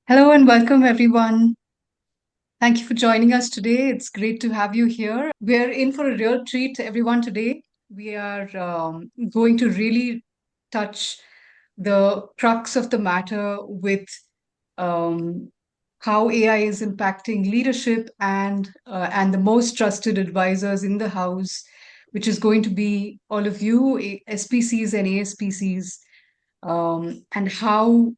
Hello and welcome, everyone. Thank you for joining us today. It's great to have you here. We're in for a real treat, everyone, today. We are going to really touch the crux of the matter with um, how AI is impacting leadership and the most trusted advisors in the house, which is going to be all of you, SPCs and ASPCs, and how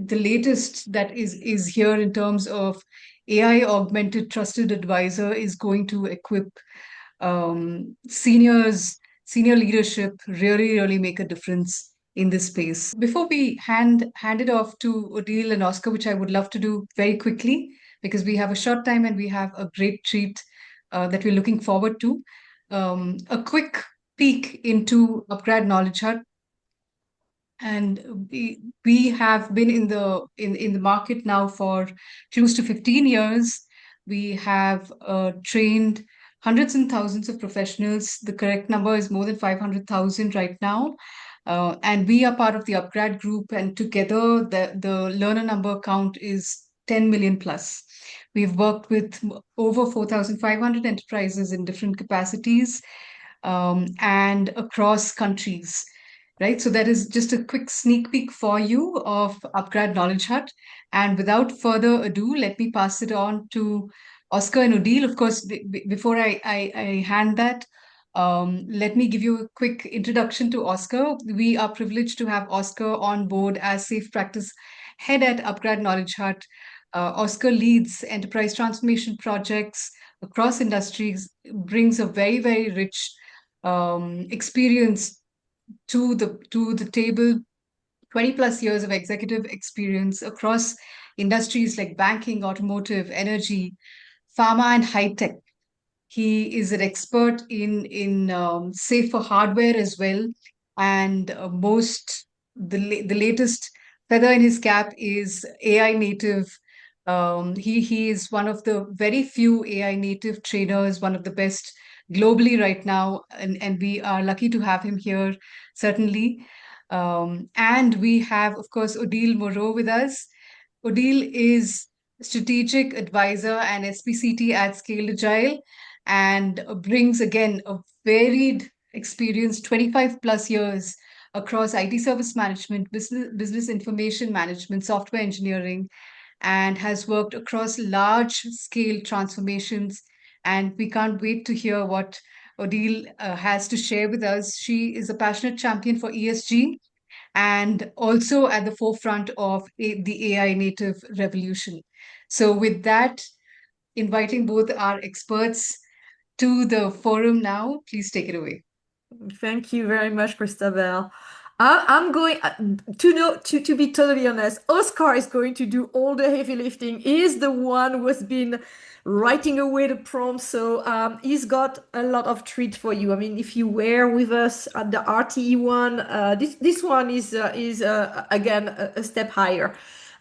the latest that is here in terms of AI augmented trusted advisor is going to equip senior leadership, really make a difference in this space. Before we hand it off to Odile and Oscar, which I would love to do very quickly because we have a short time and we have a great treat that we're looking forward to. A quick peek into upGrad Knowledge Hut, and we have been in the market now for close to 15 years. We have trained hundreds and thousands of professionals. The correct number is more than 500,000 right now. And we are part of the upgrad group, and together the learner number count is 10 million plus. We've worked with over 4,500 enterprises in different capacities, and across countries, right? So that is just a quick sneak peek for you of upgrad Knowledge Hut. And without further ado, let me pass it on to Oscar and Odile. Of course, before I hand that, let me give you a quick introduction to Oscar. We are privileged to have Oscar on board as Safe Practice Head at upgrad Knowledge Hut. Oscar leads enterprise transformation projects across industries, brings a very rich experience to the table, 20 plus years of executive experience across industries like banking, automotive, energy, pharma, and high tech. He is an expert in safer hardware as well, and the latest feather in his cap is AI native. He is one of the very few AI native trainers, one of the best globally right now, and we are lucky to have him here, certainly. And we have, of course, Odile Moreau with us. Odile is strategic advisor and SPCT at Scaled Agile, and brings again a varied experience, 25 plus years across IT service management, business information management, software engineering, and has worked across large scale transformations. And we can't wait to hear what Odile has to share with us. She is a passionate champion for ESG and also at the forefront of the AI native revolution. So, with that, inviting both our experts to the forum now, please take it away. Thank you very much, Christabel. I'm going to be totally honest. Oscar is going to do all the heavy lifting. He is the one who has been writing away the prompts, so he's got a lot of treat for you. I mean, if you were with us at the RTE one, this one is again a step higher.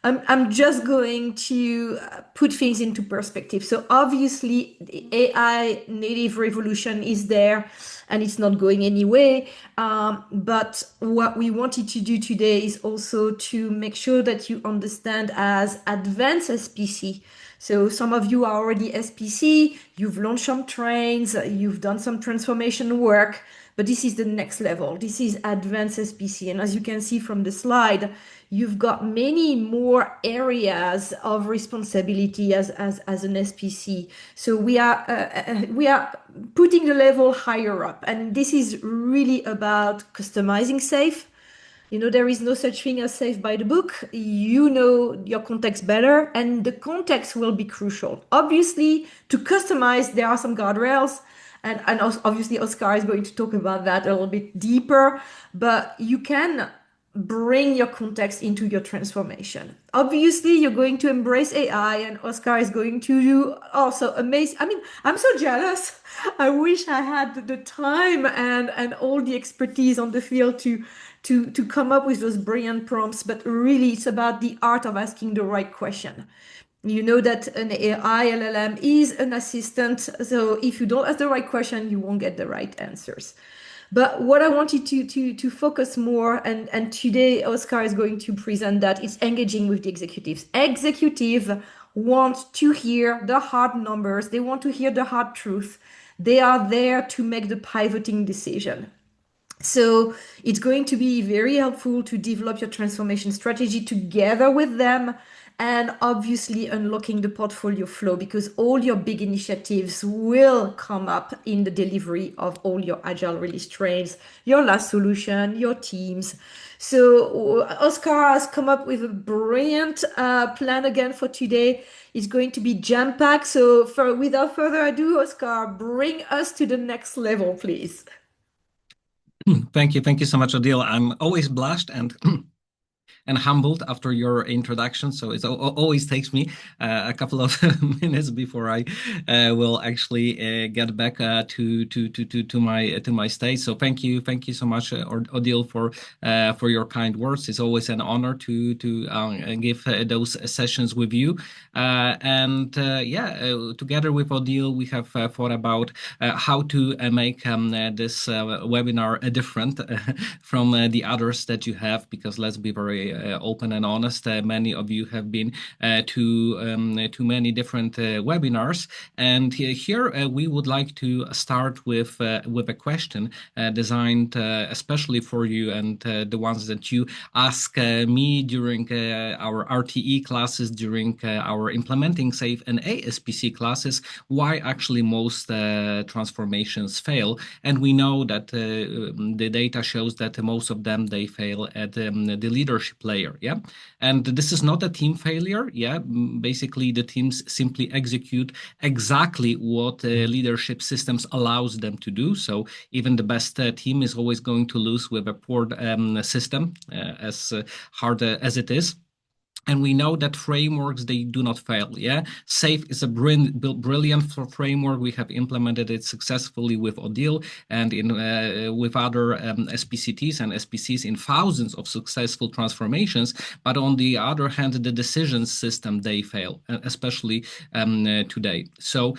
I'm just going to put things into perspective. So obviously, the AI native revolution is there, and it's not going anywhere. But what we wanted to do today is also to make sure that you understand as advanced SPC. So some of you are already SPC, you've launched some trains, you've done some transformation work, but this is the next level. This is advanced SPC. And as you can see from the slide, you've got many more areas of responsibility as an SPC. So we are putting the level higher up, and this is really about customizing safe. You know, there is no such thing as safe by the book. You know your context better, and the context will be crucial. Obviously, to customize, there are some guardrails, and obviously, Oscar is going to talk about that a little bit deeper, but you can bring your context into your transformation. Obviously, you're going to embrace AI, and Oscar is going to do also amazing. I mean, I'm so jealous. I wish I had the time and all the expertise on the field to come up with those brilliant prompts, but really it's about the art of asking the right question. You know that an AI LLM is an assistant, so if you don't ask the right question, you won't get the right answers. But what I wanted to focus more, and today Oscar is going to present that, is engaging with the executives. Executives want to hear the hard numbers. They want to hear the hard truth. They are there to make the pivoting decision. So it's going to be very helpful to develop your transformation strategy together with them, and obviously unlocking the portfolio flow, because all your big initiatives will come up in the delivery of all your agile release trains, your last solution, your teams. So Oscar has come up with a brilliant plan again for today. It's going to be jam-packed. So without further ado, Oscar, bring us to the next level, please. Thank you. Thank you so much, Odile. I'm always blushed and and humbled after your introduction. So it always takes me a couple of minutes before I will actually get back to my stage. So thank you so much, Odile, for your kind words. It's always an honor to give those sessions with you. Together with Odile, we have thought about how to make this webinar different from the others that you have, because let's be very open and honest. Many of you have been to many different webinars, and here we would like to start with a question designed especially for you, and the ones that you ask me during our RTE classes, during our implementing SAFe and ASPC classes, why actually most transformations fail. And we know that the data shows that most of them, they fail at the leadership layer. Yeah, and this is not a team failure. Yeah, basically the teams simply execute exactly what leadership systems allows them to do. So even the best team is always going to lose with a poor system, as hard as it is. And we know that frameworks, they do not fail. Yeah, SAFe is a brilliant framework. We have implemented it successfully with Odile and with other SPCTs and SPCs in thousands of successful transformations. But on the other hand, the decision system, they fail, especially today. So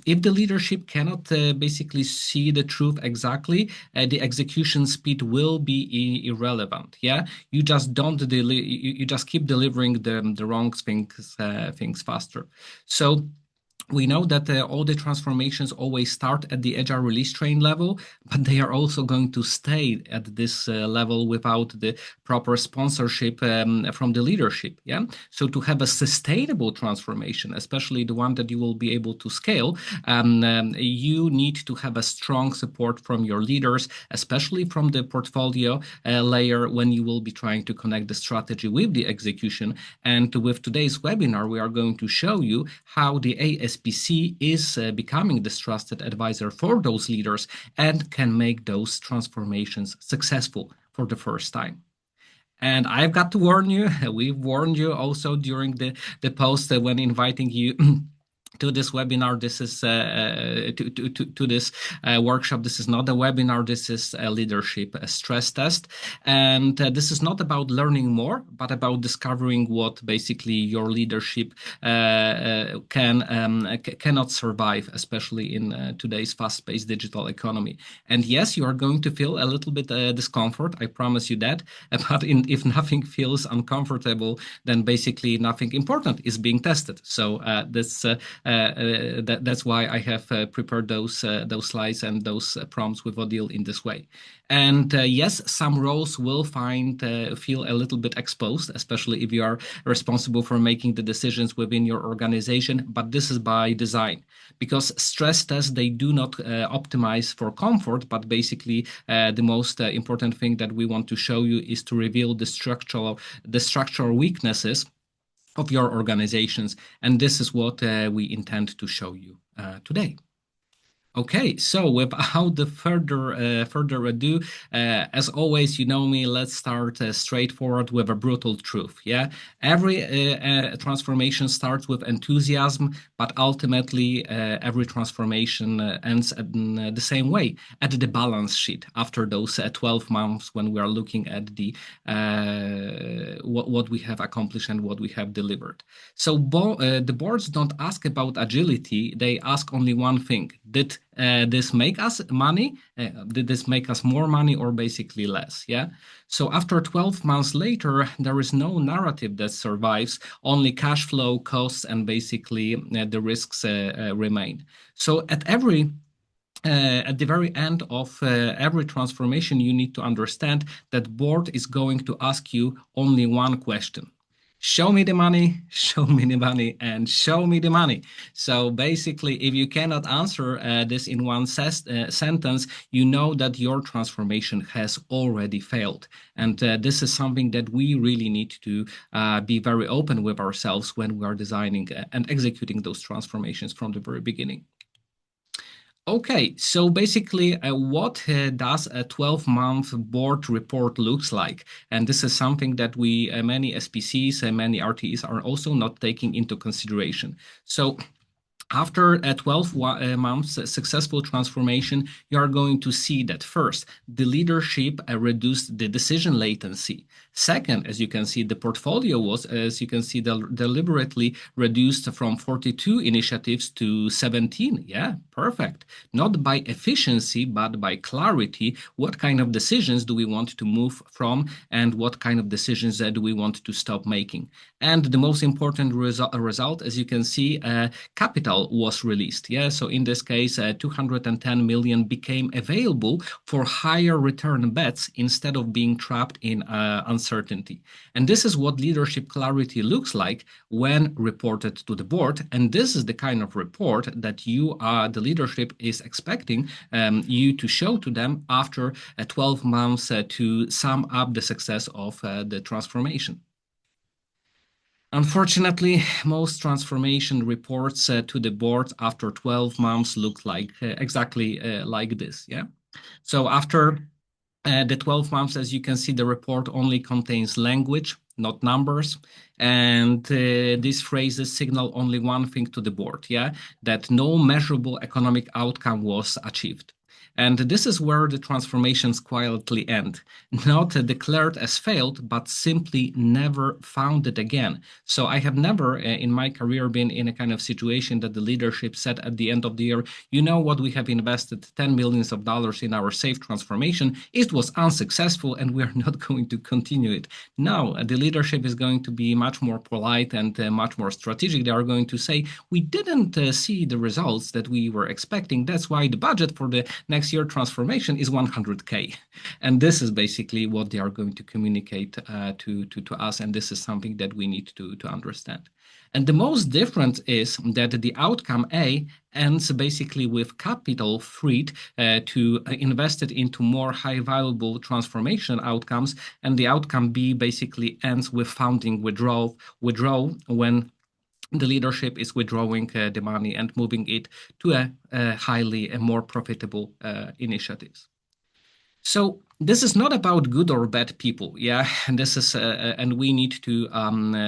if the leadership cannot basically see the truth exactly, the execution speed will be irrelevant. Yeah, you just don't you just keep delivering the wrong things faster. So we know that all the transformations always start at the agile release train level, but they are also going to stay at this level without the proper sponsorship from the leadership. Yeah. So to have a sustainable transformation, especially the one that you will be able to scale, you need to have a strong support from your leaders, especially from the portfolio layer, when you will be trying to connect the strategy with the execution. And with today's webinar, we are going to show you how the ASPC is becoming this trusted advisor for those leaders and can make those transformations successful for the first time. And I've got to warn you, we've warned you also during the post when inviting you to this webinar. This is to this workshop. This is not a webinar. This is a leadership stress test, and this is not about learning more, but about discovering what basically your leadership cannot survive, especially in today's fast-paced digital economy. And yes, you are going to feel a little bit discomfort. I promise you that. But if nothing feels uncomfortable, then basically nothing important is being tested. So that's why I have prepared those slides and those prompts with Odile in this way. And yes, some roles will feel a little bit exposed, especially if you are responsible for making the decisions within your organization. But this is by design, because stress tests, they do not optimize for comfort, but basically the most important thing that we want to show you is to reveal the structural weaknesses of your organizations. And this is what we intend to show you today. Okay, so without the further ado, as always, you know me. Let's start straightforward with a brutal truth. Yeah, every transformation starts with enthusiasm, but ultimately, every transformation ends in the same way, at the balance sheet. After those 12 months, when we are looking at the what we have accomplished and what we have delivered. So the boards don't ask about agility; they ask only one thing: did this make us money? Did this make us more money or basically less? Yeah. So after 12 months later, there is no narrative that survives, only cash flow, costs, and basically the risks remain. So at the very end of every transformation, you need to understand that board is going to ask you only one question: show me the money, show me the money, and show me the money. So basically, if you cannot answer this in one sentence, you know that your transformation has already failed. And this is something that we really need to be very open with ourselves when we are designing and executing those transformations from the very beginning. Okay, so basically, what does a 12-month board report looks like? And this is something that many SPCs and many RTEs are also not taking into consideration. So after 12 months successful transformation, you are going to see that first, the leadership reduced the decision latency. Second, as you can see, the portfolio was, as you can see, deliberately reduced from 42 initiatives to 17. Yeah, perfect. Not by efficiency, but by clarity. What kind of decisions do we want to move from, and what kind of decisions do we want to stop making? And the most important result, as you can see, capital was released. Yeah, so in this case, 210 million became available for higher return bets instead of being trapped in uncertainty. And this is what leadership clarity looks like when reported to the board. And this is the kind of report that the leadership is expecting you to show to them after 12 months to sum up the success of the transformation. Unfortunately, most transformation reports to the board after 12 months look like exactly like this. Yeah. So after the 12 months, as you can see, the report only contains language, not numbers. And these phrases signal only one thing to the board, yeah, that no measurable economic outcome was achieved. And this is where the transformations quietly end, not declared as failed, but simply never founded again. So I have never in my career been in a kind of situation that the leadership said at the end of the year, you know what, we have invested 10 millions of dollars in our safe transformation. It was unsuccessful and we're not going to continue it. No, the leadership is going to be much more polite and much more strategic. They are going to say, we didn't see the results that we were expecting. That's why the budget for the next year transformation is 100K. And this is basically what they are going to communicate to us. And this is something that we need to understand. And the most difference is that the outcome A ends basically with capital freed to invested into more high valuable transformation outcomes. And the outcome B basically ends with funding withdrawal when the leadership is withdrawing the money and moving it to a highly more profitable initiatives. So this is not about good or bad people, yeah. And this is, and we need to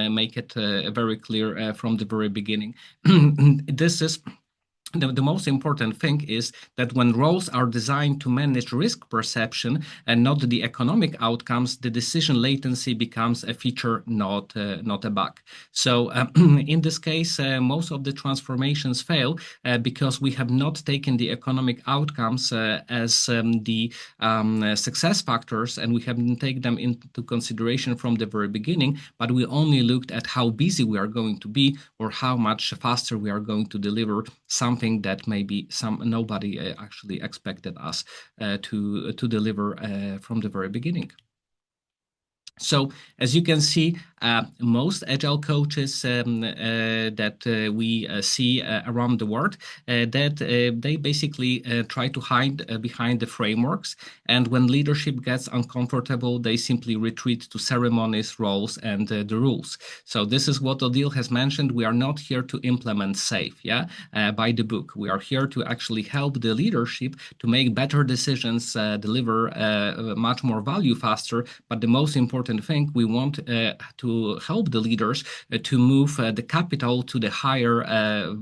make it very clear from the very beginning. This is. The most important thing is that when roles are designed to manage risk perception and not the economic outcomes, the decision latency becomes a feature, not a bug. So in this case, most of the transformations fail because we have not taken the economic outcomes as the success factors, and we haven't taken them into consideration from the very beginning, but we only looked at how busy we are going to be or how much faster we are going to deliver something that maybe nobody actually expected us to deliver from the very beginning. So as you can see, most agile coaches that we see around the world, that they basically try to hide behind the frameworks. And when leadership gets uncomfortable, they simply retreat to ceremonies, roles, and the rules. So this is what Odile has mentioned. We are not here to implement SAFe, by the book. We are here to actually help the leadership to make better decisions, deliver much more value faster. But the most important thing, we want to help the leaders to move the capital to the higher,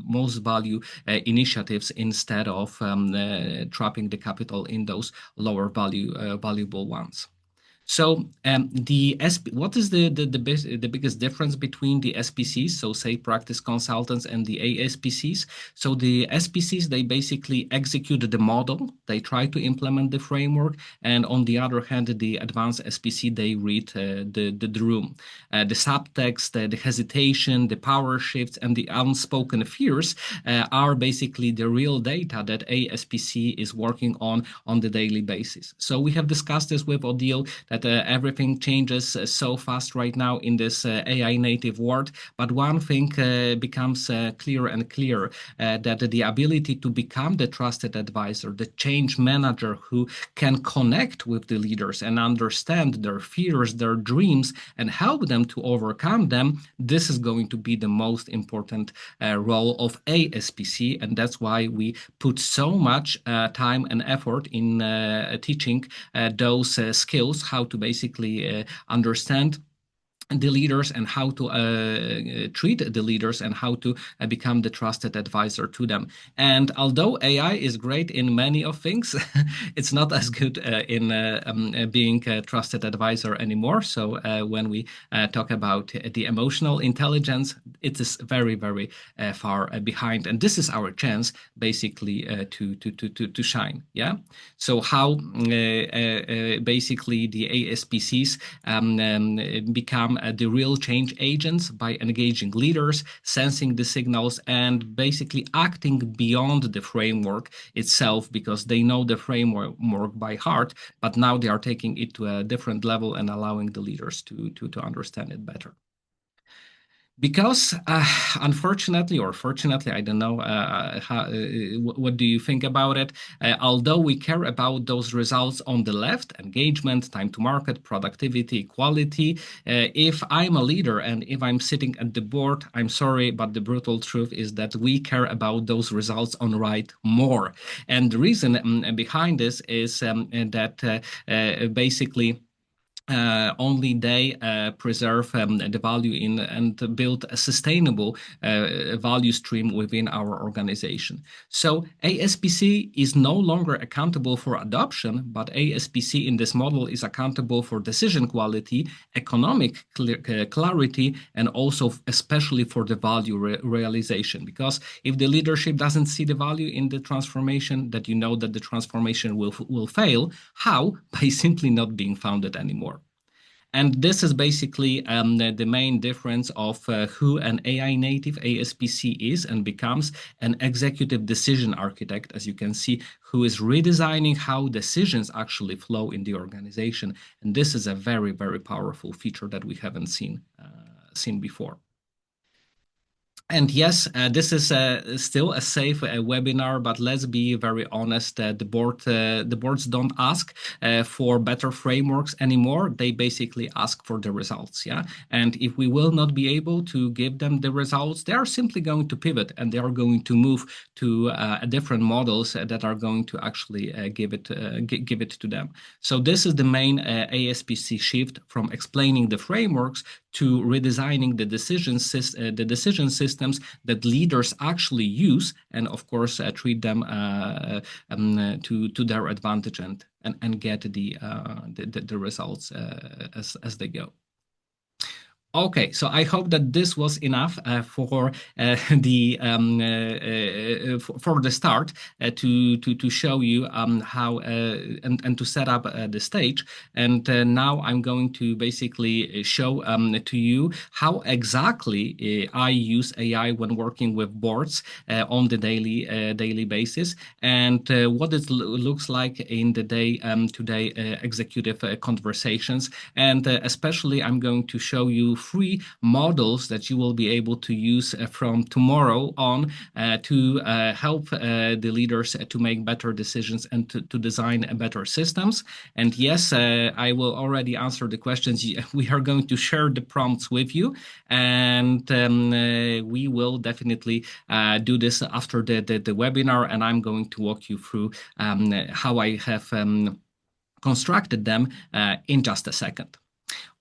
most value initiatives instead of trapping the capital in those lower value valuable ones. So what is the biggest difference between the SPCs, so say practice consultants, and the ASPCs? So the SPCs, they basically execute the model, they try to implement the framework, and on the other hand, the advanced SPC, they read the room. The subtext, the hesitation, the power shifts, and the unspoken fears are basically the real data that ASPC is working on the daily basis. So we have discussed this with Odile, that everything changes so fast right now in this AI native world. But one thing becomes clearer and clearer, that the ability to become the trusted advisor, the change manager who can connect with the leaders and understand their fears, their dreams, and help them to overcome them, this is going to be the most important role of ASPC. And that's why we put so much time and effort in teaching those skills, how to basically understand the leaders and how to treat the leaders and how to become the trusted advisor to them. And although AI is great in many of things, it's not as good in being a trusted advisor anymore. So when we talk about the emotional intelligence, it is very, very far behind. And this is our chance basically to shine. Yeah. So how basically the ASPCs become the real change agents by engaging leaders, sensing the signals, and basically acting beyond the framework itself, because they know the framework by heart, but now they are taking it to a different level and allowing the leaders to understand it better. Because unfortunately, or fortunately, I don't know, what do you think about it? Although we care about those results on the left, engagement, time to market, productivity, quality, if I'm a leader and if I'm sitting at the board, I'm sorry, but the brutal truth is that we care about those results on right more. And the reason behind this is that basically only they preserve the value in and build a sustainable value stream within our organization. So ASPC is no longer accountable for adoption, but ASPC in this model is accountable for decision quality, economic clarity, and also especially for the value realization. Because if the leadership doesn't see the value in the transformation, that you know that the transformation will fail. How? By simply not being founded anymore. And this is basically the main difference of who an AI native ASPC is and becomes an executive decision architect, as you can see, who is redesigning how decisions actually flow in the organization. And this is a very, very powerful feature that we haven't seen before. And yes, this is still a safe webinar, but let's be very honest. The boards don't ask for better frameworks anymore. They basically ask for the results. Yeah, and if we will not be able to give them the results, they are simply going to pivot and they are going to move to different models that are going to actually give it to them. So this is the main ASPC shift from explaining the frameworks to redesigning the decision systems that leaders actually use, and of course treat them to their advantage and get the results as they go. Okay, so I hope that this was enough for the for the start to show you how and to set up the stage. And now I'm going to basically show to you how exactly I use AI when working with boards on the daily basis, and what it looks like in the day-to-day executive conversations. And especially, I'm going to show you three models that you will be able to use from tomorrow on to help the leaders to make better decisions and to design better systems. And yes, I will already answer the questions. We are going to share the prompts with you, and we will definitely do this after the webinar, and I'm going to walk you through how I have constructed them in just a second.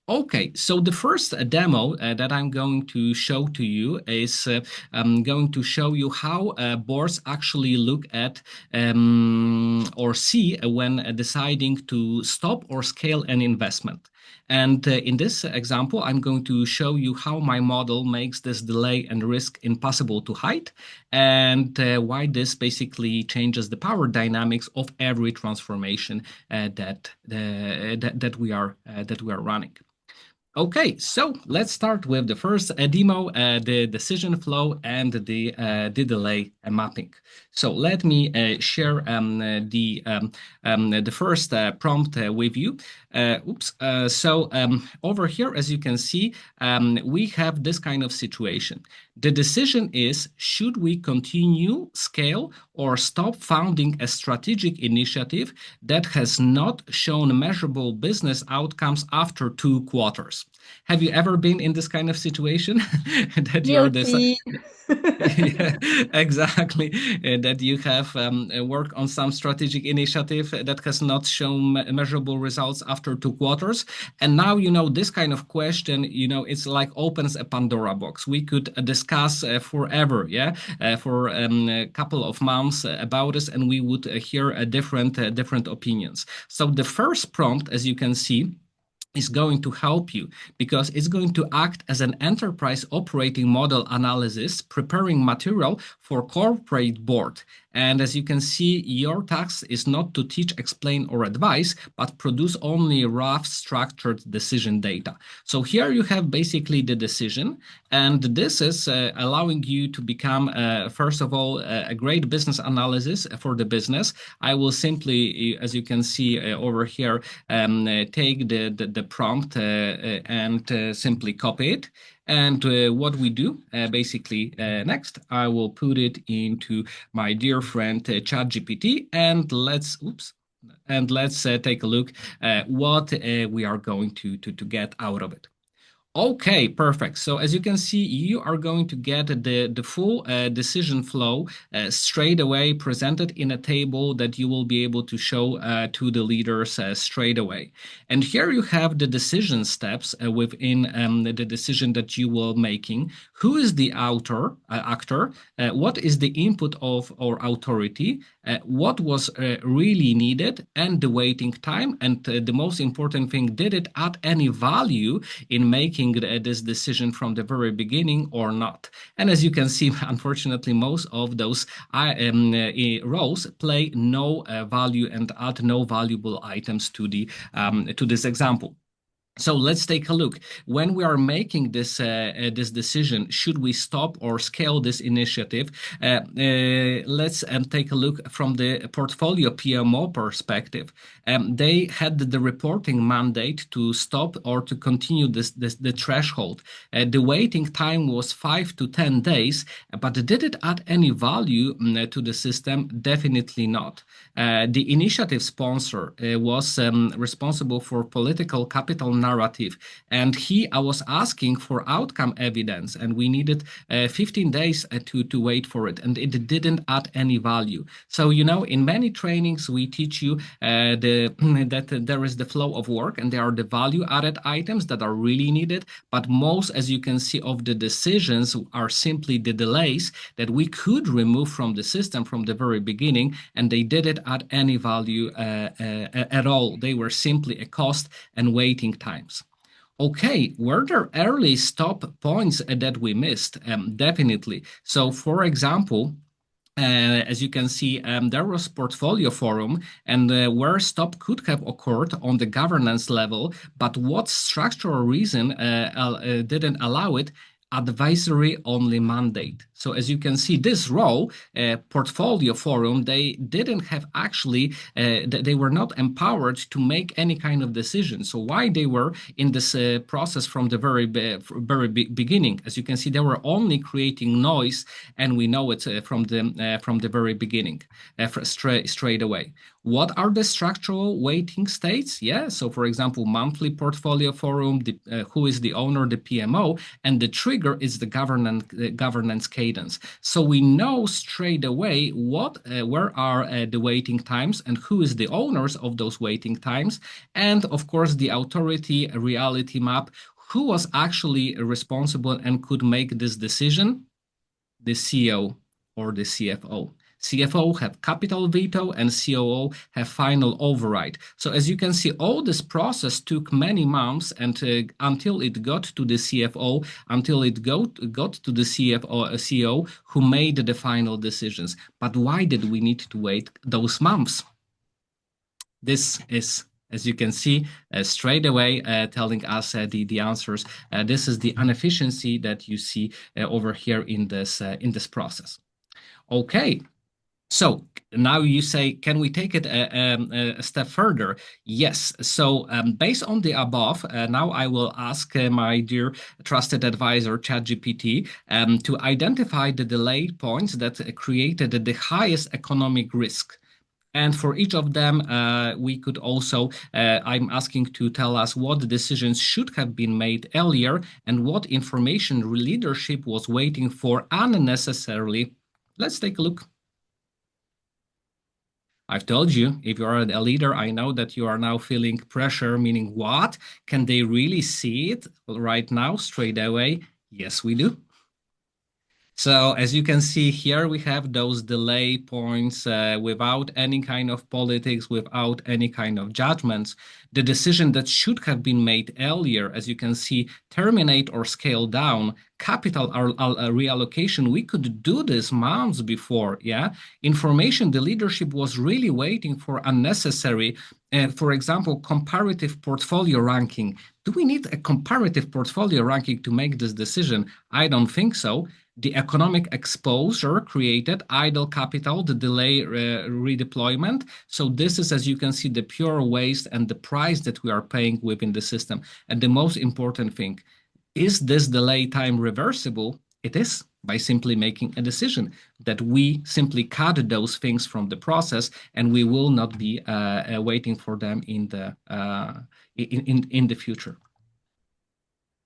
Okay, so the first demo that I'm going to show to you is I'm going to show you how boards actually look at or see when deciding to stop or scale an investment. And in this example, I'm going to show you how my model makes this delay and risk impossible to hide, and why this basically changes the power dynamics of every transformation that we are running. Okay, so let's start with the first demo, the decision flow and the delay mapping. So let me share the first prompt with you. So over here, as you can see, we have this kind of situation. The decision is, should we continue, scale, or stop funding a strategic initiative that has not shown measurable business outcomes after 2 quarters? Have you ever been in this kind of situation that you're this? Yeah, exactly. That you have work on some strategic initiative that has not shown measurable results after 2 quarters. And now, this kind of question, it's like opens a Pandora box. We could discuss forever, for a couple of months about this, and we would hear different opinions. So the first prompt, as you can see, is going to help you because it's going to act as an enterprise operating model analysis, preparing material for corporate board. And as you can see, your task is not to teach, explain, or advise, but produce only rough, structured decision data. So here you have basically the decision, and this is allowing you to become, first of all, a great business analysis for the business. I will simply, as you can see over here, take the prompt and simply copy it. And what we do basically next, I will put it into my dear friend ChatGPT, and let's take a look at what we are going to get out of it. Okay, perfect. So as you can see, you are going to get the full decision flow straight away presented in a table that you will be able to show to the leaders straight away. And here you have the decision steps within the decision that you will making. Who is the actor? What is the input of or authority? What was really needed, and the waiting time. And the most important thing, did it add any value in making this decision from the very beginning or not? And as you can see, unfortunately, most of those roles play no value and add no valuable items to this example. So let's take a look. When we are making this decision, should we stop or scale this initiative? Let's take a look from the portfolio PMO perspective. They had the reporting mandate to stop or to continue the threshold. The waiting time was 5 to 10 days, but did it add any value to the system? Definitely not. The initiative sponsor was responsible for political capital narrative, and I was asking for outcome evidence, and we needed 15 days to wait for it, and it didn't add any value. So in many trainings we teach you that there is the flow of work, and there are the value added items that are really needed, but most, as you can see, of the decisions are simply the delays that we could remove from the system from the very beginning, and they didn't add any value at all. They were simply a cost and waiting times. Okay, were there early stop points that we missed? Definitely. So, for example, as you can see, there was portfolio forum and where stop could have occurred on the governance level, but what structural reason didn't allow it? Advisory only mandate. So as you can see, this role, portfolio forum, they didn't have actually, they were not empowered to make any kind of decision. So why they were in this process from the very beginning? As you can see, they were only creating noise, and we know it from the very beginning, straight away. What are the structural weighting states? Yeah, so for example, monthly portfolio forum, who is the owner, the PMO, and the trigger is the governance cadence. So we know straight away where are the waiting times and who is the owners of those waiting times, and of course the authority reality map. Who was actually responsible and could make this decision? The CEO or the CFO. CFO have capital veto and COO have final override. So as you can see, all this process took many months and until it got to the CFO, until it got to the CFO, CEO who made the final decisions. But why did we need to wait those months? This is, as you can see, straight away telling us the answers. This is the inefficiency that you see over here in this process. Okay. So now you say, can we take it a step further? Yes. So based on the above, now I will ask my dear trusted advisor, ChatGPT, to identify the delay points that created the highest economic risk. And for each of them, we could also, I'm asking to tell us what decisions should have been made earlier and what information leadership was waiting for unnecessarily. Let's take a look. I've told you, if you are a leader, I know that you are now feeling pressure, meaning what? Can they really see it right now, straight away? Yes, we do. So as you can see here, we have those delay points without any kind of politics, without any kind of judgments. The decision that should have been made earlier, as you can see, terminate or scale down, capital reallocation, we could do this months before, yeah? Information, the leadership was really waiting for unnecessary, for example, comparative portfolio ranking. Do we need a comparative portfolio ranking to make this decision? I don't think so. The economic exposure created idle capital, the delay redeployment. So this is, as you can see, the pure waste and the price that we are paying within the system. And the most important thing, is this delay time reversible? It is, by simply making a decision that we simply cut those things from the process and we will not be waiting for them in the future.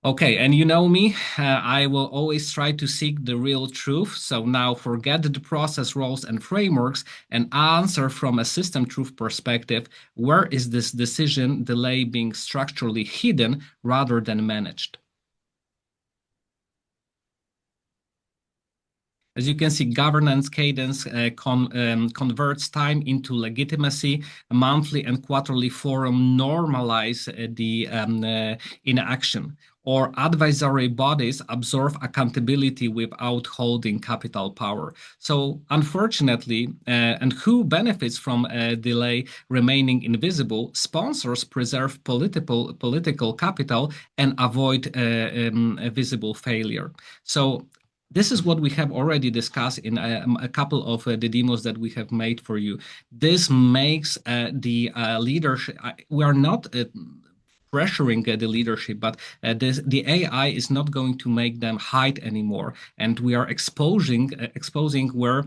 Okay, and you know me, I will always try to seek the real truth. So now forget the process roles and frameworks and answer from a system truth perspective. Where is this decision delay being structurally hidden rather than managed? As you can see, governance cadence converts time into legitimacy. A monthly and quarterly forum normalize the inaction, or advisory bodies absorb accountability without holding capital power. So unfortunately, and who benefits from a delay remaining invisible? Sponsors preserve political capital and avoid visible failure. So this is what we have already discussed in a couple of the demos that we have made for you. This makes the leadership, we are not pressuring the leadership, but the AI is not going to make them hide anymore. And we are exposing where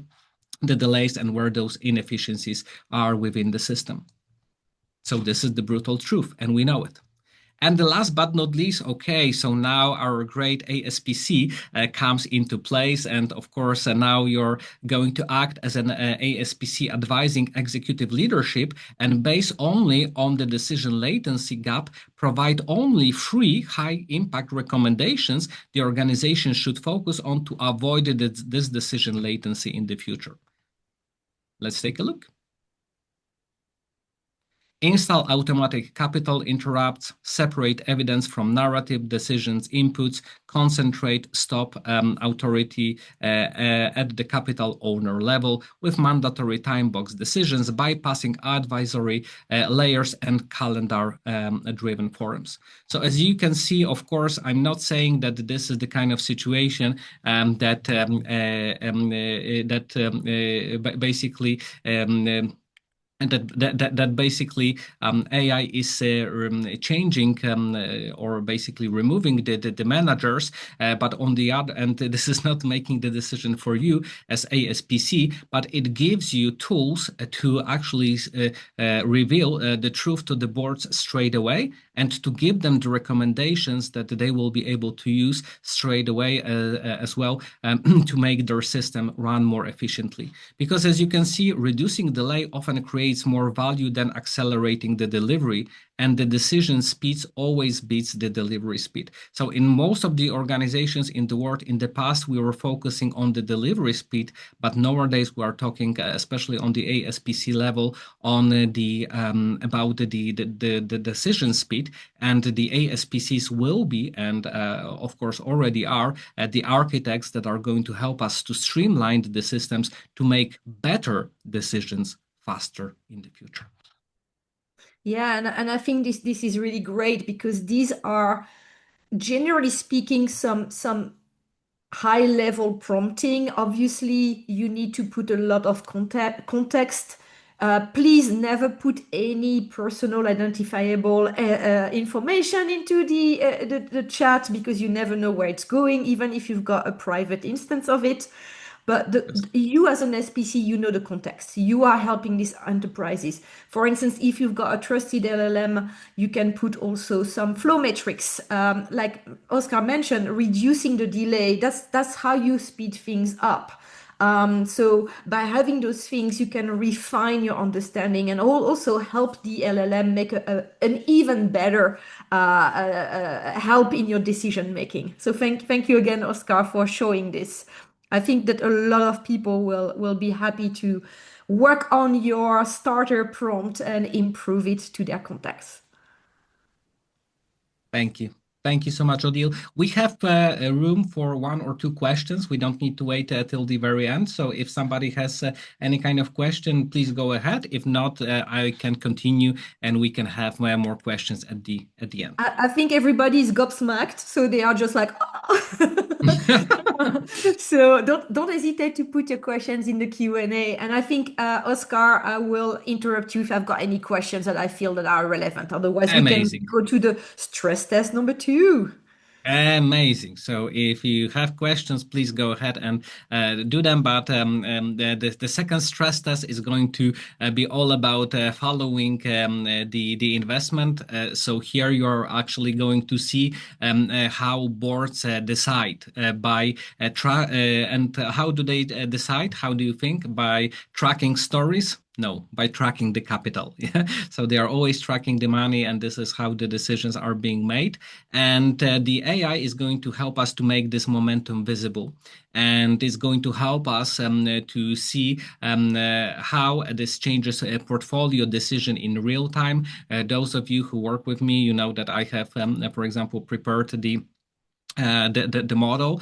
the delays and where those inefficiencies are within the system. So this is the brutal truth, and we know it. And the last but not least, okay, so now our great ASPC comes into place. And of course, now you're going to act as an ASPC advising executive leadership and based only on the decision latency gap, provide only 3 high impact recommendations the organization should focus on to avoid this decision latency in the future. Let's take a look. install automatic capital interrupts, separate evidence from narrative decisions inputs, concentrate stop authority at the capital owner level with mandatory time box decisions, bypassing advisory layers and calendar driven forums. So as you can see, of course, I'm not saying that this is the kind of situation that basically and that basically AI is changing or basically removing the managers, but on the other end, this is not making the decision for you as ASPC, but it gives you tools to actually reveal the truth to the boards straight away and to give them the recommendations that they will be able to use straight away as well to make their system run more efficiently. Because as you can see, reducing delay often creates more value than accelerating the delivery, and the decision speeds always beats the delivery speed. So in most of the organizations in the world, in the past, we were focusing on the delivery speed, but nowadays we are talking, especially on the ASPC level, on the about the decision speed, and the ASPCs will be, and of course already are, the architects that are going to help us to streamline the systems to make better decisions faster in the future. Yeah, and I think this is really great because these are, generally speaking, some high level prompting. Obviously, you need to put a lot of context. Please never put any personal identifiable information into the chat because you never know where it's going, even if you've got a private instance of it. But you as an SPC, you know the context. You are helping these enterprises. For instance, if you've got a trusted LLM, you can put also some flow metrics. Like Oskar mentioned, reducing the delay. That's how you speed things up. So by having those things, you can refine your understanding and also help the LLM make an even better help in your decision making. So thank you again, Oskar, for showing this. I think that a lot of people will be happy to work on your starter prompt and improve it to their context. Thank you. Thank you so much, Odile. We have a room for 1 or 2 questions. We don't need to wait till the very end. So if somebody has any kind of question, please go ahead. If not, I can continue and we can have more questions at the end. I think everybody is gobsmacked, so they are just like, so don't hesitate to put your questions in the Q&A. And I think, Oskar, I will interrupt you if I've got any questions that I feel that are relevant. Otherwise, Amazing. We can go to the stress test number 2. Amazing. So if you have questions, please go ahead and do them. But the second stress test is going to be all about following the investment. So here you're actually going to see how boards decide by and how do they decide? How do you think? By tracking stories? No, by tracking the capital. Yeah. So they are always tracking the money, and this is how the decisions are being made. And the AI is going to help us to make this momentum visible, and is going to help us to see how this changes a portfolio decision in real time. Those of you who work with me, you know that I have, for example, prepared the model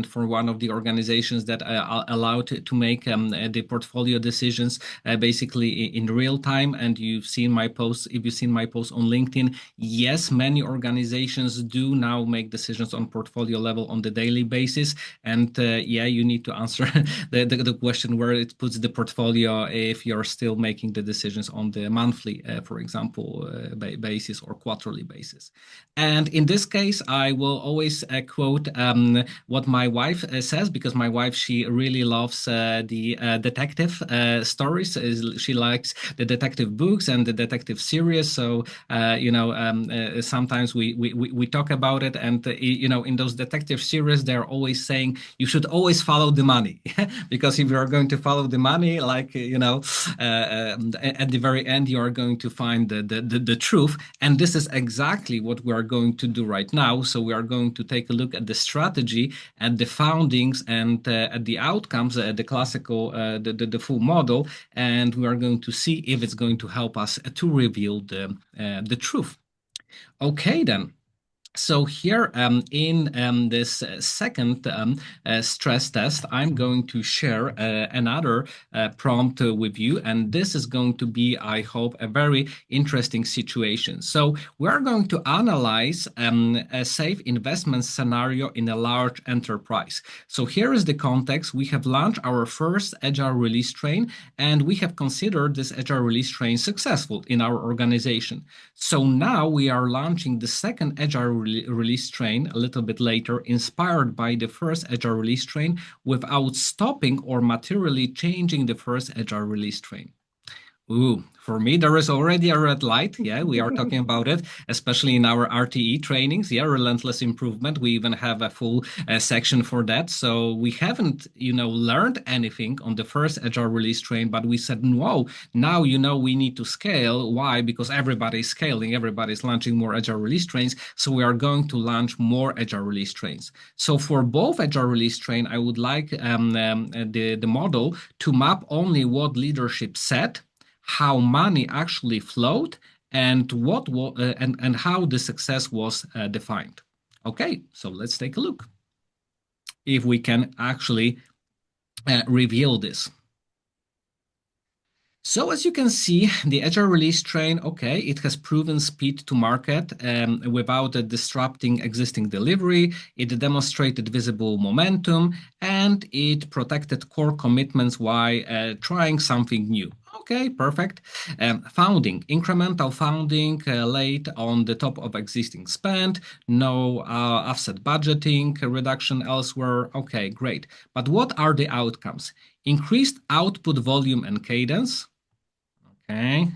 for one of the organizations that are allowed to make the portfolio decisions basically in real time. And you've seen my posts. If you've seen my posts on LinkedIn, yes, many organizations do now make decisions on portfolio level on the daily basis. And yeah, you need to answer the question where it puts the portfolio if you're still making the decisions on the monthly, for example, basis or quarterly basis. And in this case, I will always quote what my wife says, because my wife, she really loves the detective stories. She likes the detective books and the detective series. So sometimes we talk about it, and in those detective series, they're always saying you should always follow the money, because if you are going to follow the money, like at the very end, you are going to find the truth. And this is exactly what we are going to do right now. So we are going to take a look at the strategy and the foundings and at the outcomes, the classical, the full model, and we are going to see if it's going to help us to reveal the truth. Okay, then. So here in this second stress test, I'm going to share another prompt with you, and this is going to be, I hope, a very interesting situation. So we are going to analyze a safe investment scenario in a large enterprise. So here is the context. We have launched our first Agile release train, and we have considered this Agile release train successful in our organization. So now we are launching the second Agile release train a little bit later, inspired by the first Agile release train, without stopping or materially changing the first Agile release train. Ooh, for me, there is already a red light. Yeah, we are talking about it, especially in our RTE trainings. Yeah, relentless improvement. We even have a full section for that. So we haven't, learned anything on the first Agile release train, but we said, whoa, now, we need to scale. Why? Because everybody's scaling, everybody's launching more Agile release trains. So we are going to launch more Agile release trains. So for both Agile release train, I would like the model to map only what leadership said, how money actually flowed, and and how the success was defined. Okay, so let's take a look if we can actually reveal this. So as you can see, the Agile release train, okay, it has proven speed to market without disrupting existing delivery. It demonstrated visible momentum, and it protected core commitments while trying something new. Okay, perfect. Founding, incremental founding laid on the top of existing spend, no offset budgeting, reduction elsewhere. Okay, great. But what are the outcomes? Increased output volume and cadence. Okay.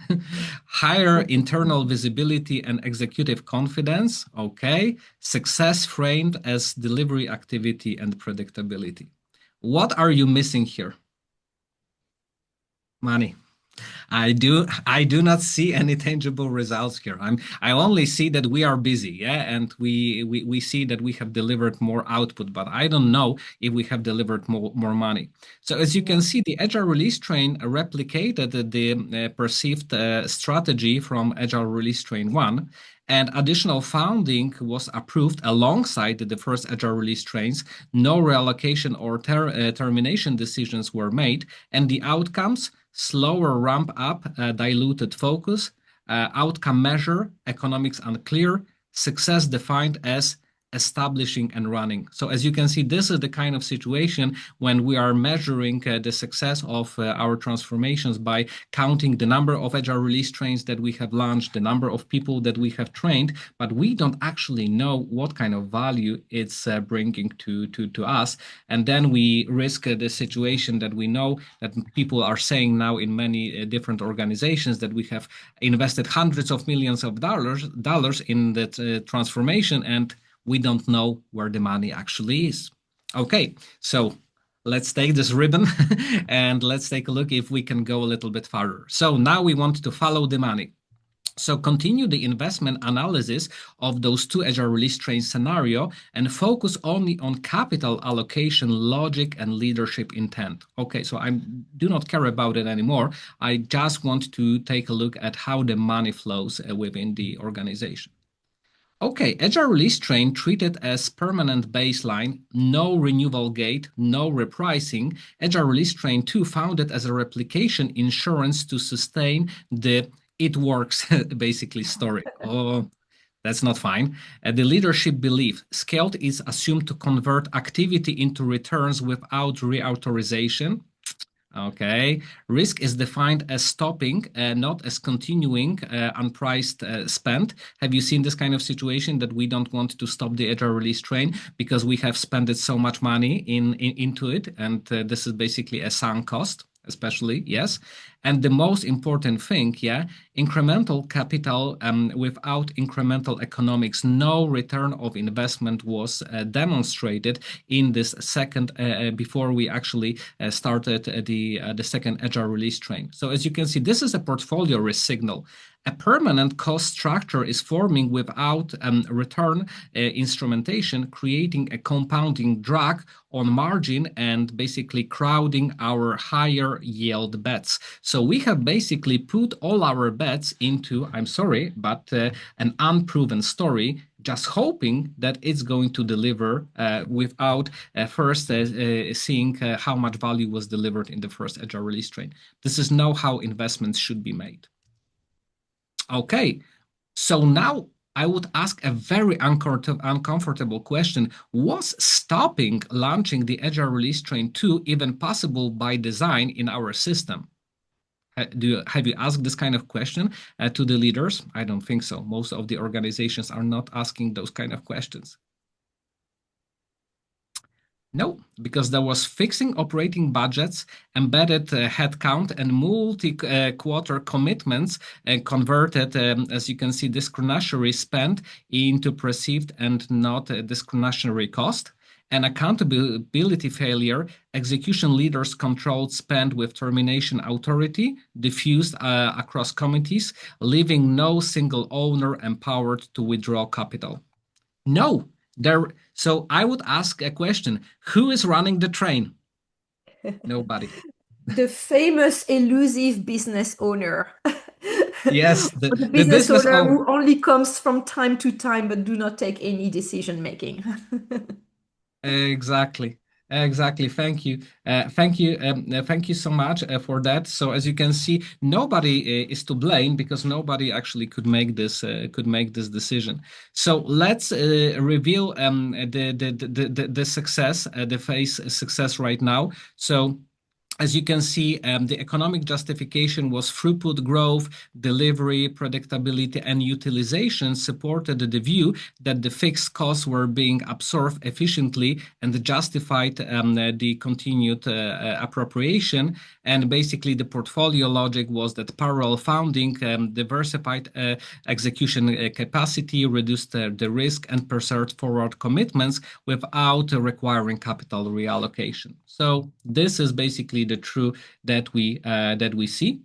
Higher internal visibility and executive confidence. Okay. Success framed as delivery activity and predictability. What are you missing here? Money. I do not see any tangible results here. I only see that we are busy, yeah, and we see that we have delivered more output, but I don't know if we have delivered more money. So as you can see, the Agile release train replicated the perceived strategy from Agile release train 1. And additional funding was approved alongside the first Agile release trains. No reallocation or termination decisions were made, and the outcomes: slower ramp up, diluted focus, outcome measure, economics unclear, success defined as establishing and running. So as you can see, this is the kind of situation when we are measuring the success of our transformations by counting the number of Agile release trains that we have launched, the number of people that we have trained, but we don't actually know what kind of value it's bringing to us. And then we risk the situation that we know that people are saying now in many different organizations, that we have invested hundreds of millions of dollars in that transformation, and we don't know where the money actually is. Okay, so let's take this ribbon and let's take a look if we can go a little bit farther. So now we want to follow the money. So continue the investment analysis of those two Agile release train scenario and focus only on capital allocation logic and leadership intent. Okay, so I do not care about it anymore. I just want to take a look at how the money flows within the organization. Okay, Agile release train treated as permanent baseline, no renewal gate, no repricing. Agile release train 2 founded as a replication insurance to sustain the "it works" basically story. Oh, that's not fine. The leadership belief: Scaled is assumed to convert activity into returns without reauthorization. Okay. Risk is defined as stopping, not as continuing unpriced spend. Have you seen this kind of situation that we don't want to stop the Agile release train because we have spent so much money into it, and this is basically a sunk cost? Especially, yes. And the most important thing, yeah, incremental capital without incremental economics. No return of investment was demonstrated in this second, before we actually started the second Agile release train. So as you can see, this is a portfolio risk signal. a permanent cost structure is forming without return instrumentation, creating a compounding drag on margin and basically crowding our higher yield bets. So we have basically put all our bets into, I'm sorry, but an unproven story, just hoping that it's going to deliver without first seeing how much value was delivered in the first agile release train. This is not how investments should be made. Okay, so now I would ask a very uncomfortable question. Was stopping launching the Agile Release Train 2 even possible by design in our system? Have you asked this kind of question to the leaders? I don't think so. Most of the organizations are not asking those kind of questions. No, because there was fixing operating budgets, embedded headcount, and multi-quarter commitments converted, as you can see, discretionary spend into perceived and not discretionary cost. And accountability failure, execution leaders controlled spend with termination authority, diffused across committees, leaving no single owner empowered to withdraw capital. No, so I would ask a question. Who is running the train? Nobody. The famous elusive business owner. Yes, the the business business owner owner. who only comes from time to time but do not take any decision making. Exactly. Exactly. Thank you. Thank you. Thank you so much for that. So as you can see, nobody is to blame because nobody actually could make this decision. So let's reveal the success, the phase success right now. So as you can see, the economic justification was throughput growth, delivery, predictability, and utilization supported the view that the fixed costs were being absorbed efficiently and justified the continued appropriation. And basically, the portfolio logic was that parallel funding diversified execution capacity, reduced the risk, and preserved forward commitments without requiring capital reallocation. So this is basically the truth that we see.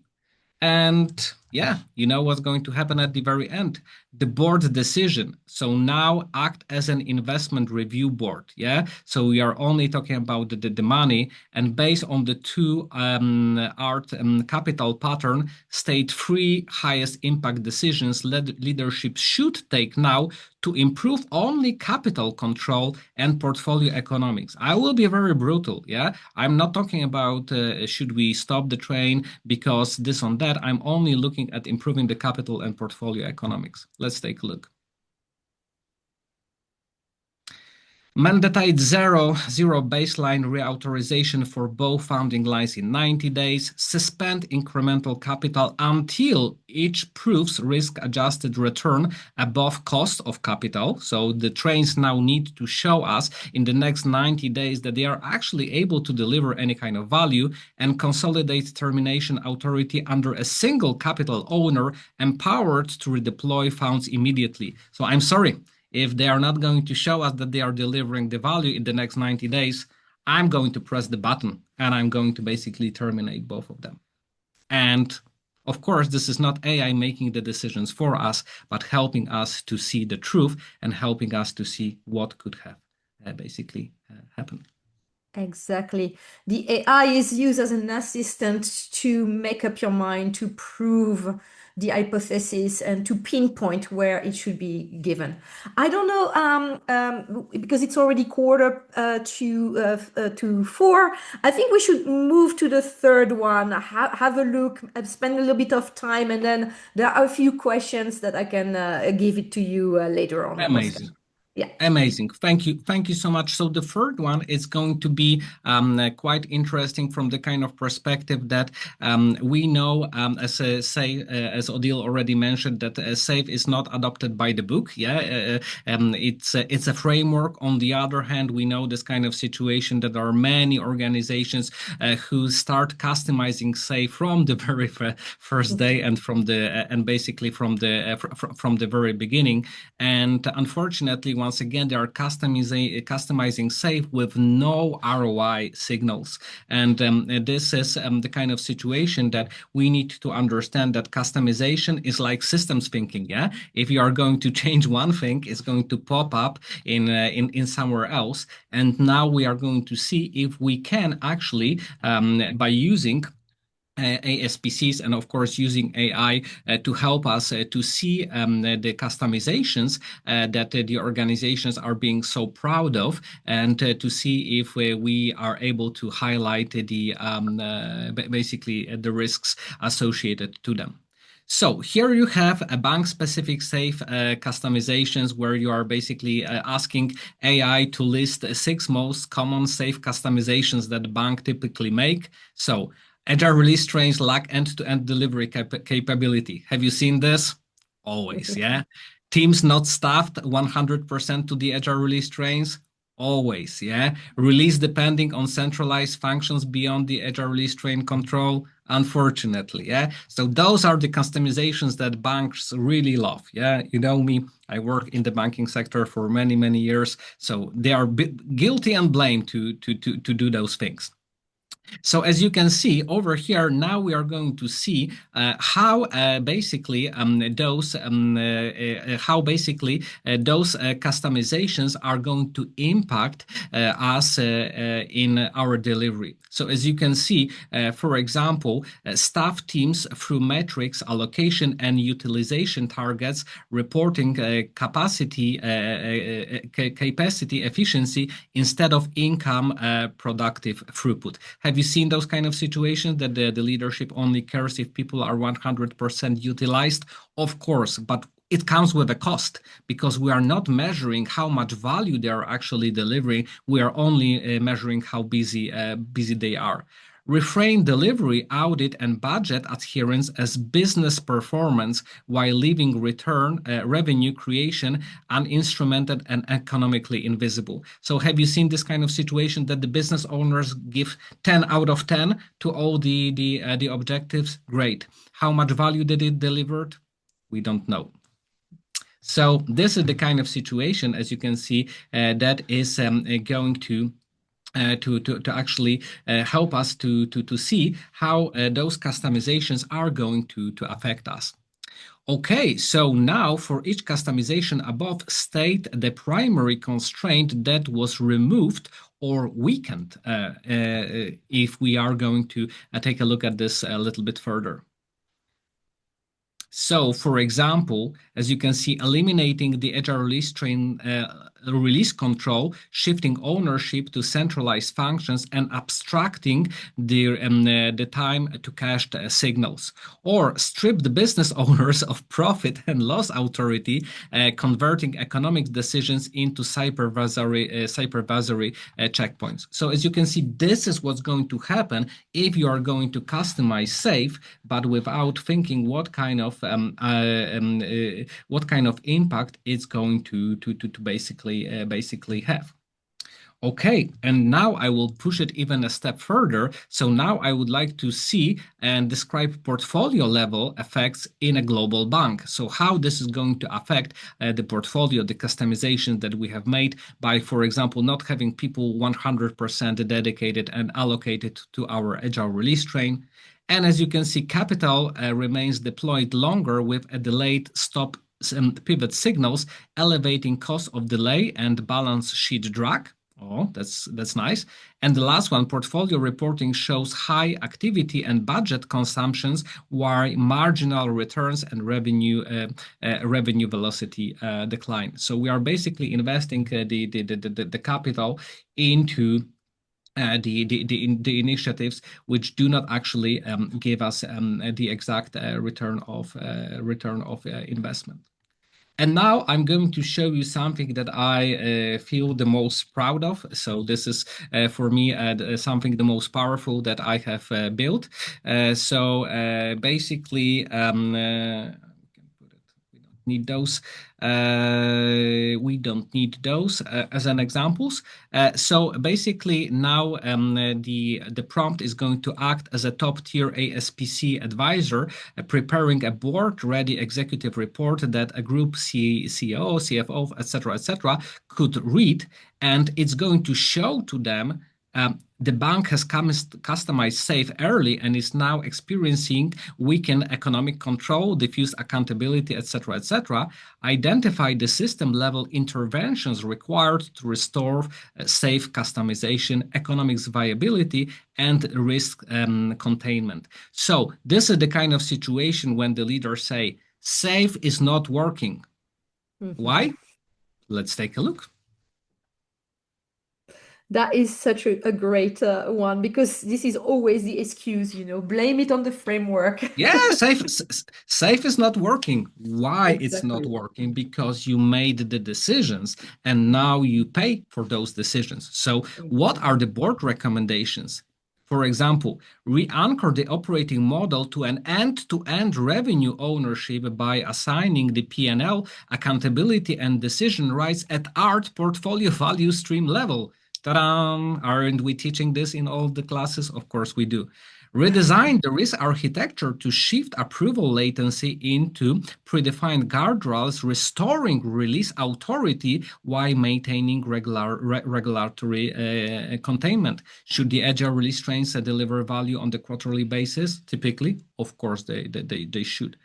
And yeah, you know what's going to happen at the very end. The board decision. So now act as an investment review board. Yeah. So we are only talking about the money, and based on the two art capital pattern, state three highest impact decisions leadership should take now to improve only capital control and portfolio economics. I will be very brutal. Yeah. I'm not talking about should we stop the train because this on that. I'm only looking at improving the capital and portfolio economics. Let's take a look. Mandate zero baseline reauthorization for both funding lines in 90 days. Suspend incremental capital until each proves risk-adjusted return above cost of capital. So the trains now need to show us in the next 90 days that they are actually able to deliver any kind of value, and consolidate termination authority under a single capital owner empowered to redeploy funds immediately. So I'm sorry. If they are not going to show us that they are delivering the value in the next 90 days, I'm going to press the button and I'm going to basically terminate both of them. And of course, this is not AI making the decisions for us, but helping us to see the truth and helping us to see what could have basically happened. Exactly. The AI is used as an assistant to make up your mind, to prove the hypothesis, and to pinpoint where it should be given. I don't know, because it's already quarter to 4. I think we should move to the third one, have a look, spend a little bit of time, and then there are a few questions that I can give it to you later on. Amazing. Yeah. Amazing. Thank you. Thank you so much. So the third one is going to be quite interesting from the kind of perspective that we know, as Odile already mentioned, that SAFe is not adopted by the book. Yeah, it's a framework. On the other hand, we know this kind of situation that there are many organizations who start customizing SAFe from the very first day and basically from the very beginning. And unfortunately, once again, they are customizing safe with no ROI signals. And this is the kind of situation that we need to understand, that customization is like systems thinking. Yeah, if you are going to change one thing, it's going to pop up in somewhere else. And now we are going to see if we can actually, by using ASPCs and of course using AI to help us to see the customizations that the organizations are being so proud of, and to see if we are able to highlight basically the risks associated to them. So here you have a bank-specific safe customizations, where you are basically asking AI to list 6 most common safe customizations that the bank typically make. So Agile release trains lack end-to-end delivery capability. Have you seen this? Always, yeah. Teams not staffed 100% to the Agile release trains? Always, yeah. Release depending on centralized functions beyond the Agile release train control? Unfortunately, yeah. So those are the customizations that banks really love, yeah. You know me, I work in the banking sector for many, many years. So they are guilty and blamed to do those things. So as you can see over here, now we are going to see how basically those customizations are going to impact us in our delivery. So as you can see, for example, staff teams through metrics, allocation, and utilization targets, reporting capacity efficiency instead of income productive throughput. Have you seen those kind of situations that the leadership only cares if people are 100% utilized? Of course, but it comes with a cost, because we are not measuring how much value they are actually delivering. We are only measuring how busy they are. Reframe delivery, audit, and budget adherence as business performance while leaving revenue creation uninstrumented and economically invisible. So have you seen this kind of situation that the business owners give 10 out of 10 to all the objectives? Great. How much value did it delivered? We don't know. So this is the kind of situation, as you can see, that is going to actually help us to see how those customizations are going to affect us. Okay, so now for each customization above, state the primary constraint that was removed or weakened, if we are going to take a look at this a little bit further. So, for example, as you can see, eliminating the Agile release train release control, shifting ownership to centralized functions, and abstracting the time to cached signals. Or strip the business owners of profit and loss authority, converting economic decisions into supervisory checkpoints. So as you can see, this is what's going to happen if you are going to customize safe, but without thinking what kind of impact it's going to basically have. Okay, and now I will push it even a step further. So now I would like to see and describe portfolio level effects in a global bank. So how this is going to affect the portfolio, the customization that we have made by, for example, not having people 100% dedicated and allocated to our Agile release train. And as you can see, capital remains deployed longer with a delayed stop pivot signals, elevating cost of delay and balance sheet drag. Oh, that's nice. And the last one, portfolio reporting shows high activity and budget consumptions, while marginal returns and revenue velocity decline. So we are basically investing the capital into the initiatives which do not actually give us the exact return of investment. And now I'm going to show you something that I feel the most proud of. So this is for me something the most powerful that I have built. Basically, need those. We don't need those as an examples. So basically now the prompt is going to act as a top tier ASPC advisor, preparing a board ready executive report that a group CEO, CFO, etc., could read, and it's going to show to them the bank has customized SAFe early and is now experiencing weakened economic control, diffuse accountability, etc., identify the system level interventions required to restore SAFe customization, economics viability, and risk containment. So this is the kind of situation when the leaders say, SAFe is not working. Why? Let's take a look. That is such a great one, because this is always the excuse, blame it on the framework. Yeah, SAFe is not working. Why it's not working? Because you made the decisions and now you pay for those decisions. So what are the board recommendations? For example, re-anchor the operating model to an end-to-end revenue ownership by assigning the P&L accountability and decision rights at art portfolio value stream level. Ta-da! Aren't we teaching this in all the classes? Of course we do. Redesign the risk architecture to shift approval latency into predefined guardrails, restoring release authority while maintaining regulatory containment. Should the agile release trains deliver value on the quarterly basis? Typically, of course, they should.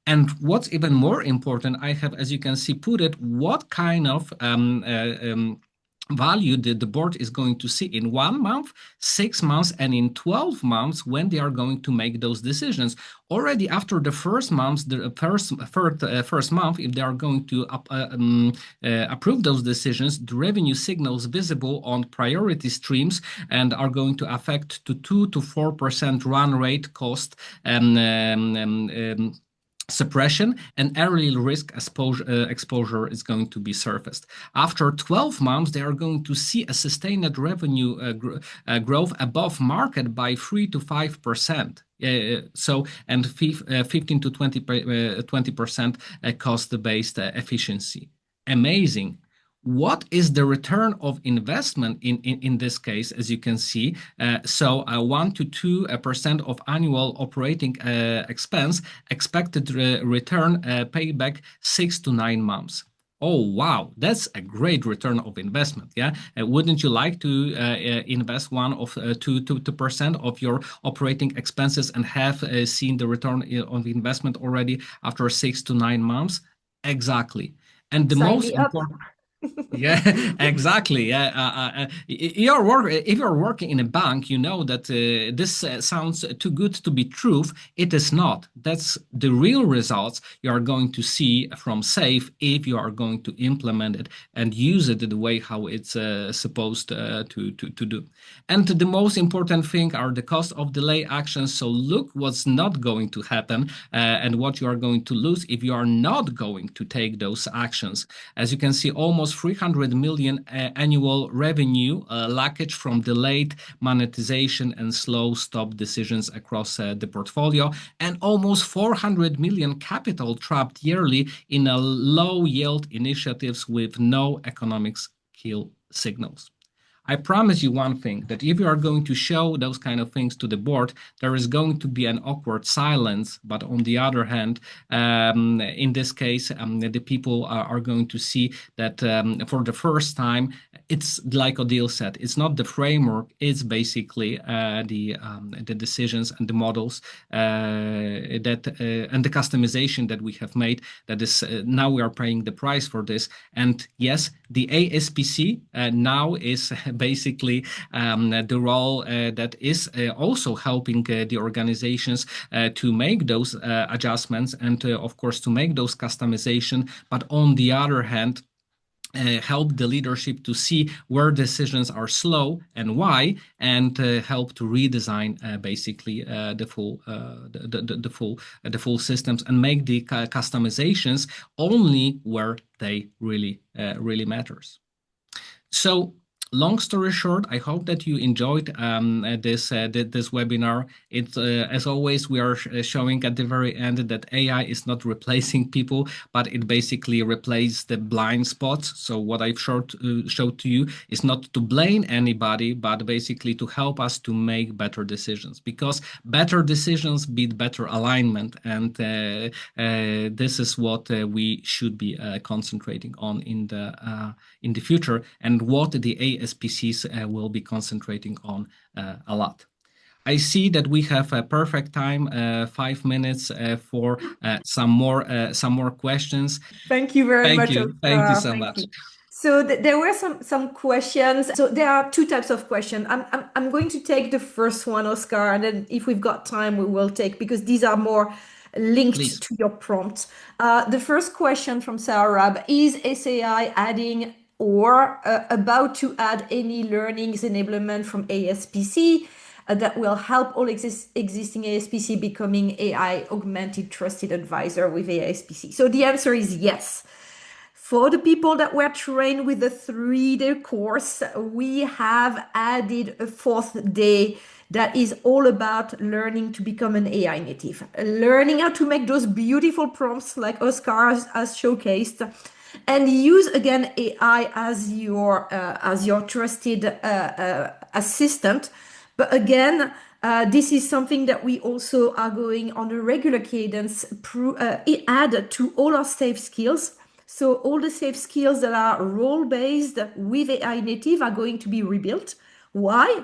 And what's even more important, I have, as you can see, put it, what kind of value the board is going to see in 1 month, 6 months, and in 12 months when they are going to make those decisions. Already after the first month, first month, if they are going to approve those decisions, the revenue signals visible on priority streams and are going to affect to 2 to 4% run rate cost suppression, and early risk exposure is going to be surfaced. After 12 months, they are going to see a sustained revenue growth above market by 3 to 5%. And 15 to 20% cost-based efficiency. Amazing. What is the return of investment in this case, as you can see? 1 to 2% of annual operating expense, expected return payback 6 to 9 months. Oh, wow, that's a great return of investment. Yeah. Wouldn't you like to invest 2% of your operating expenses and have seen the return on the investment already after 6 to 9 months? Exactly. And the most important. Yeah, exactly. Yeah, if you're working in a bank, you know that this sounds too good to be true. It is not. That's the real results you are going to see from SAFe if you are going to implement it and use it the way how it's supposed to do. And the most important thing are the cost of delay actions. So look what's not going to happen and what you are going to lose if you are not going to take those actions. As you can see, almost 300 million annual revenue leakage from delayed monetization and slow stop decisions across the portfolio, and almost 400 million capital trapped yearly in a low yield initiatives with no economics kill signals. I promise you one thing, that if you are going to show those kind of things to the board, there is going to be an awkward silence. But on the other hand, in this case, the people are going to see that for the first time, it's like Odile said, it's not the framework, it's basically the decisions and the models and the customization that we have made. That is now we are paying the price for this. And yes, the ASPC now is basically the role that is also helping the organizations to make those adjustments and of course to make those customization, but on the other hand help the leadership to see where decisions are slow and why, and help to redesign basically the full systems and make the customizations only where they really matters. So long story short, I hope that you enjoyed this webinar. It, as always, we are showing at the very end that AI is not replacing people, but it basically replaces the blind spots. So what I've showed to you is not to blame anybody, but basically to help us to make better decisions, because better decisions beat better alignment, and this is what we should be concentrating on in the future, and what the ASPCs will be concentrating on a lot. I see that we have a perfect time, 5 minutes for some more questions. Thank you very much, Thank you Oskar. so Thank much. you. So there were some questions. So there are two types of questions. I'm going to take the first one, Oskar, and then if we've got time, we will take, because these are more linked Please. to your prompt. The first question from Sarah Rab: is SAI adding or about to add any learnings enablement from ASPC that will help all existing ASPC becoming AI-Augmented Trusted Advisor with ASPC? So the answer is yes. For the people that were trained with the 3-day course, we have added a 4th day that is all about learning to become an AI native, learning how to make those beautiful prompts like Oskar has showcased, and use again AI as your trusted assistant. But again, this is something that we also are going on a regular cadence add to all our safe skills. So all the safe skills that are role-based with AI native are going to be rebuilt. Why?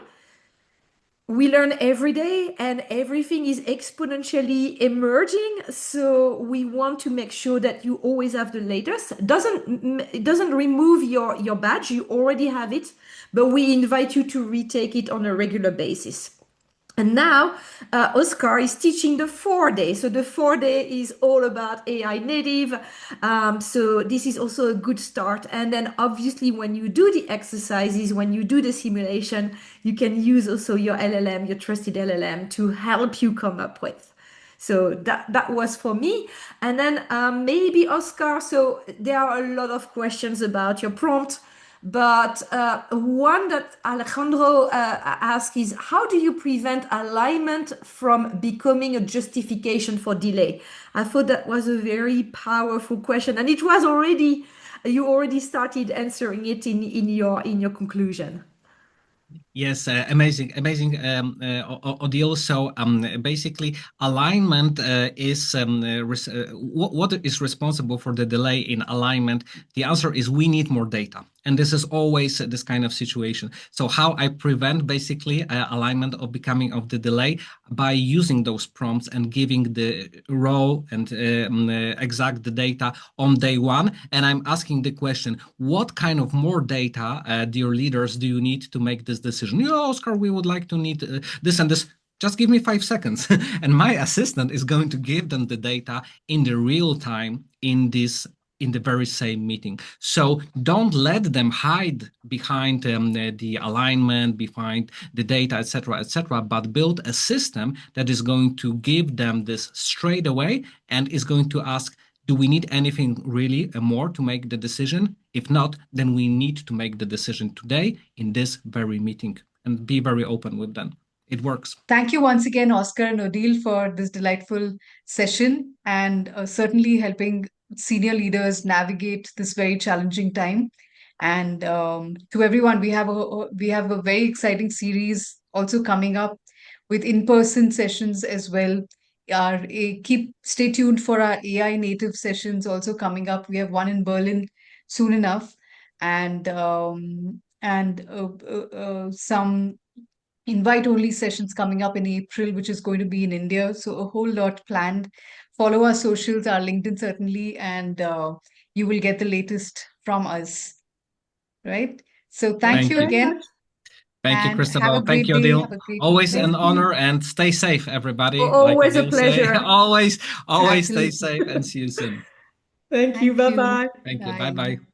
We learn every day and everything is exponentially emerging. So we want to make sure that you always have the latest. It doesn't remove your badge. You already have it, but we invite you to retake it on a regular basis. And now Oskar is teaching the 4-day. So the 4-day is all about AI native. So this is also a good start. And then obviously when you do the exercises, when you do the simulation, you can use also your LLM, your trusted LLM, to help you come up with. So that was for me. And then maybe Oskar, so there are a lot of questions about your prompt. But one that Alejandro asked is, how do you prevent alignment from becoming a justification for delay? I thought that was a very powerful question, and it was you already started answering it in your conclusion. Yes, amazing, Odile. So basically, alignment is what is responsible for the delay in alignment. The answer is we need more data, and this is always this kind of situation. So how I prevent basically alignment of becoming of the delay by using those prompts and giving the raw and exact the data on day one, and I'm asking the question: what kind of more data, dear leaders, do you need to make this decision? Yeah, Oskar, we would like to need this and this. Just give me 5 seconds. And my assistant is going to give them the data in the real time in the very same meeting. So don't let them hide behind the alignment, behind the data, etc., but build a system that is going to give them this straight away and is going to ask, do we need anything really more to make the decision? If not, then we need to make the decision today in this very meeting, and be very open with them. It works. Thank you once again, Oskar and Odile, for this delightful session, and certainly helping senior leaders navigate this very challenging time. And to everyone, we have a very exciting series also coming up with in-person sessions as well. Stay tuned for our AI native sessions also coming up. We have one in Berlin soon enough, and some invite-only sessions coming up in April, which is going to be in India. So a whole lot planned. Follow our socials, our LinkedIn certainly, and you will get the latest from us. Right? So thank you again. Thank you, And have a Christabel. Thank great you, day. Odile. Have a great Always weekend. an honor, and stay safe, everybody. Always Like a Odile say, pleasure. always stay Absolutely. safe, and see you soon. Thank you. Thank you. Bye-bye. Thank you. Bye. Bye-bye.